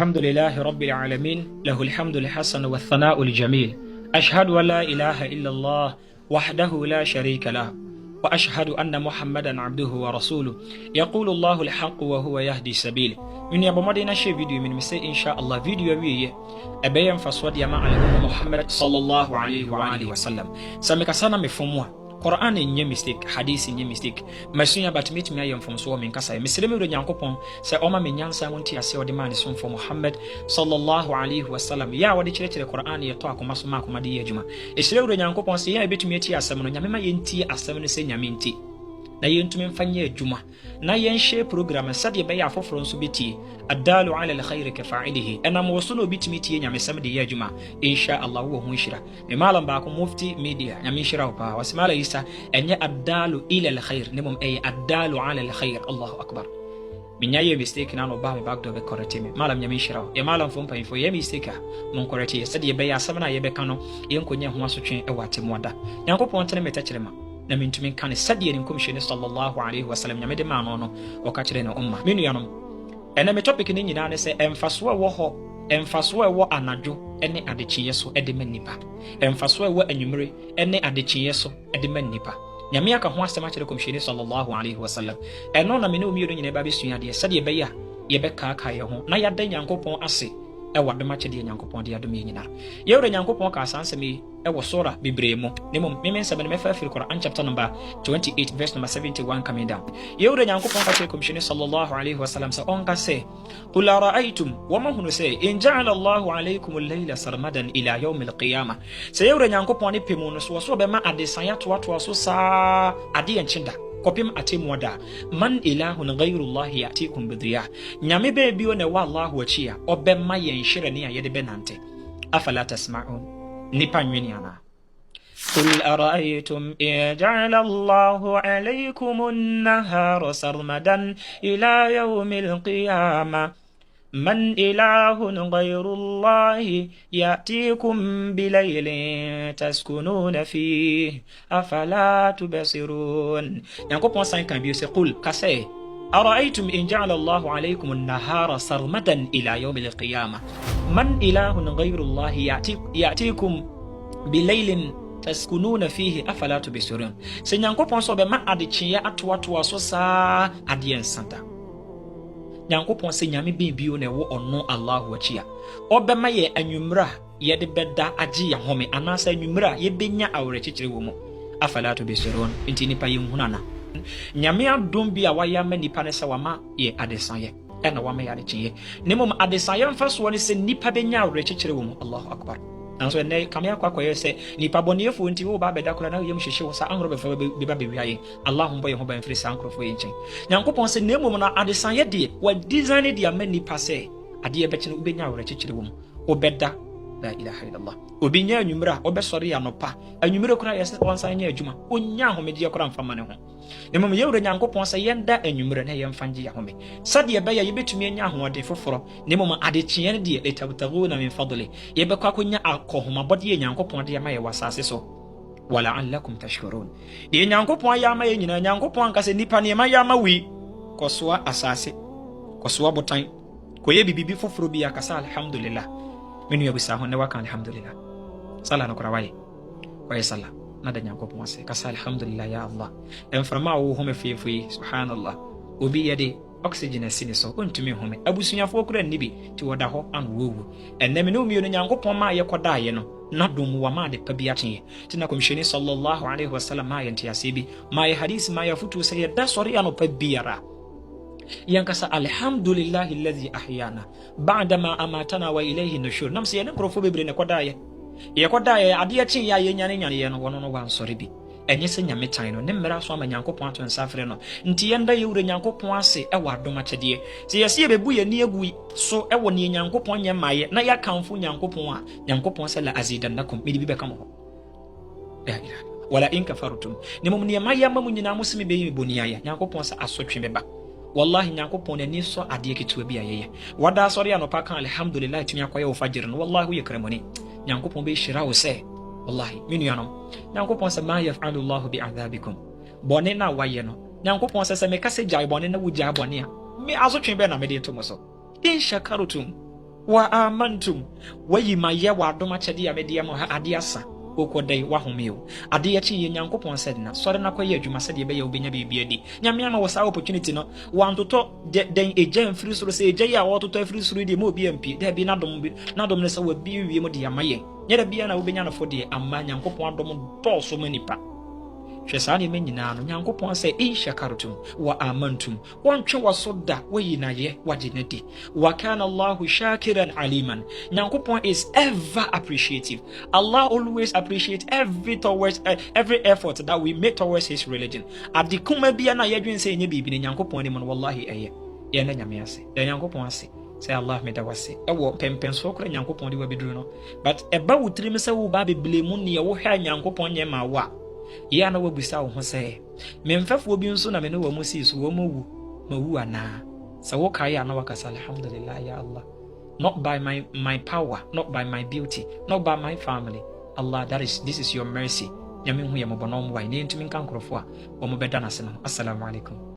الحمد لله رب العالمين له الحمد الحسن والثناء الجميل أشهد أن لا إله إلا الله وحده لا شريك له وأشهد أن محمدا عبده ورسوله يقول الله الحق وهو يهدي السبيل من يابو مدينة شي فيديو من مسي إن شاء الله فيديو ويه أبين فسود يما على محمد صلى الله عليه وآله وسلم سمك سنة مفهومها Quran nye mistake, hadith nye mistake. Masunya batmit me ayem from so men kasa. Misleme do Nyankopon se oma me nyansa wonti ase ode man so for Muhammad sallallahu alaihi wasallam. Ya wode kyerɛkyerɛ Quran ye to akoma so ma akoma de ye adwuma. Ehyire do Nyankopon se ya betumi ati asɛm no nyame ma yenti asɛm no se nyame nti. Na yentumi mfanye adwuma. Na yenhye program sade be ya afoforo nso betie. Adalu ala alkhair ka fa'ilihi. Ana mo so no bitumi tie nyame sɛm de ye adwuma. Insha Allah wo ho hyira. Me malam ba ko mufti media nyame hyira wo pa. Wasimala isa enye adalu ila alkhair. Nemom adalu ala alkhair. Allahu akbar. Minya ye mistake na no ba me back do be correct me. Malam nyame hyira wo. E malam fo mpan fo ye mistake mon correct ye. Sade be ya asɛm na ye be ka no yenkonya ho asotwe e wate moda. Nyankopɔn tene metakyerema. Na mintumi kan sadie ne komishene sallallahu alaihi wasallam nyame de ma no o ka kire ne umma menu yanom ena me topic ne nyina ne se emfaso wo ho emfaso wo anadwo ene adekye so de manipa emfaso wo anwumre ene adekye so de manipa nyame aka ho asema kire komishene sallallahu alaihi wasallam eno na me ne omiyo nyina ba besua de sadie be ya ye be ka ye ho na ya da Nyankopɔn ase e wadoma kyede Nyankopɔn de adom nyina ye wure Nyankopɔn ka asansemi e wo sura bibremu nemo memensa be me fa firi Quran chapter number 28 verse number 71 coming down ye wure Nyankopɔn ka kyerɛ komishene sallallahu alaihi wasallam sa on ka se qul ra'aytum wa ma hunu se in ja'ala Allahu alaykum al-layla sarmadan ila yawm al-qiyamah se ye wure Nyankopɔn ne pemu no so be ma adesanya to so saa ade enkyinda kopim atemu da man ilahun ghayrullahi yatikum bidriya nyame be bio ne wallahu achia obemma yen hyere ne ayede benante afala tasma'un nipa nweni ana قل أرأيتم إن جعل الله عليكم النهار سرمدا إلى يوم القيامة من إله غير الله يأتيكم بليل تسكنون فيه أفلا تبصرون ينقب وصين كان بيقول كسي أرأيتم إن جعل الله عليكم النهار سرمدا إلى يوم القيامة من إله غير الله يأتيكم بليل تسكنون فيه أفلا تبصرون سينقب وصوب ما أدتشيا أتواتوا سوسا أدين سانتا Nyankopɔn se nyame bio na wo ɔno Allahu achia obema ye anwumra ye de beda age ya home anasa anwumra ye benya awre kyekyere wo mu afala to besirun nti nipa ye hunana nyame adom bi a waya ma nipa ne se wama ye adesaye ɛna wama ye adekye ne mom adesaye mfaso ne se nipa benya awre kyekyere wo mu Allahu akbar anso ne kamya kwakoye se nipa bonefo nti wo ba beda kora na yem hyehye wo sa anro be fa be ba be wiaye Allahu mbo ye ho ban firi sa ankrofo ye nchen Nyankopɔn se ne mom na adesan ye de wa design de ya ma nipa se ade ye bekye no ubenya awre kyekyere wo mu obeda la ilaha illallah obinya anwumra obesori ya no pa anwumre kora ye se onsan nya adwuma onya homede ye kora mfama ne ho ne mom ye wure Nyankopɔn se yenda anwumre na ye mfanje ya home sade ye be ya ye betumi anya hoɔden foforo ne mom adekye ne de etabtaguna min fadli ye be kwa konya akohoma bode ye Nyankopɔn de ma ye wasase so wala allakum tashkurun de Nyankopɔn ya ma ye nyina Nyankopɔn ka se nipa ne ma ya ma wi kosoa asase kosoa botan koye bibibi foforo bi akasa alhamdulillah menu yabisa ho ne waka alhamdulillah sala no kurawaye waye sala na da Nyankopɔn ase kasa alhamdulillah ya Allah emframa wo ho mefiefi subhanallah obi yede oxygen asini so ontumi home abusunyafo kura nibi ti woda ho an wowu ennem ne omiyo Nyankopɔn ma ye koda ye no na dum wa ma de pa bi aten ti na komisheni sallallahu alaihi wasallam ma ye ntiase bi ma ye hadisi ma ye futu se ye da sori ano pa biara yankasa alhamdulillahi alladhi ahyana ba'da ma amatana wa ilayhi nushur nam se ye nkrofo bebre ne koda ye koda ye ade ya chi ya ye nyane ye no wono no wan sori bi enye se nyame tan no ne mmera so ama Nyankopɔn ato nsafre no nti yenda ye wure Nyankopɔn ase e wa dom akyede se yesi bebu ye ni egu so e wo ne Nyankopɔn nye maye na ya kanfo Nyankopɔn a Nyankopɔn se la azidannakum midi bi beka mo ya ila wala in kafartum ne mom ne maye mamu nyina musimi be yi boni aya Nyankopɔn se asotwe beba wallahi Nyankopɔn ne ni so ade ketewa bi ayeye wada sori anopa kan alhamdulillah tumi akoye wo fajir no wallahi ye kremoni Nyankopɔn be shira wo se wallahi minu yanom Nyankopɔn se ma yaf'alu Allah bi'adhabikum bone na waye no Nyankopɔn se me kase jai bone na wuja bone a me azotwe be na me de to mo so in shakarutum wa amantum wayi maye wa adom akyede ya media mo ha ade asa okodai wa homeo ade ya chi ye Nyankopon said na sori na kwaye adwuma said ye be ya obenya bibia di nyame ama wo sa opportunity no wantoto den eja mfiri soro se eja ya wototo afiri soro di ma obi ampi da bi na dom ne sa wa bi wie mo di amaye nyera bia na obenya no fo de amma Nyankopon adom do so manipa hwesa ne menyina no Nyankopon sɛ in shakartum wa amantum wontwe wasoda wayinaye waginedi wa kana Allahu shakiran aliman. Nyankopon is ever appreciative. Allah always appreciate every effort that we make towards his religion. Adikuma bia na yadwen sɛ nye bibi ne Nyankopon ne mo wallahi ɛyɛ ye na nyame ase da Nyankopon ase say Allah me da wase ɛwɔ pempenso kora Nyankopon de wabeduru no but ɛba wutiri me sɛ wo ba beble mu ne wo hwa Nyankopon nye ma wa ya na wabusa wo ho sɛ memfafo bi nso na me ne wo mu si so wo mu wu ana sɛ wo kai ana wakasa alhamdulillah ya Allah, not by my power, not by my beauty, not by my family. Allah, this is your mercy. Nyame hu ya mo bono mo wa ne ntumi nka nkrofo a wo mo beda na se no. Assalamu alaikum.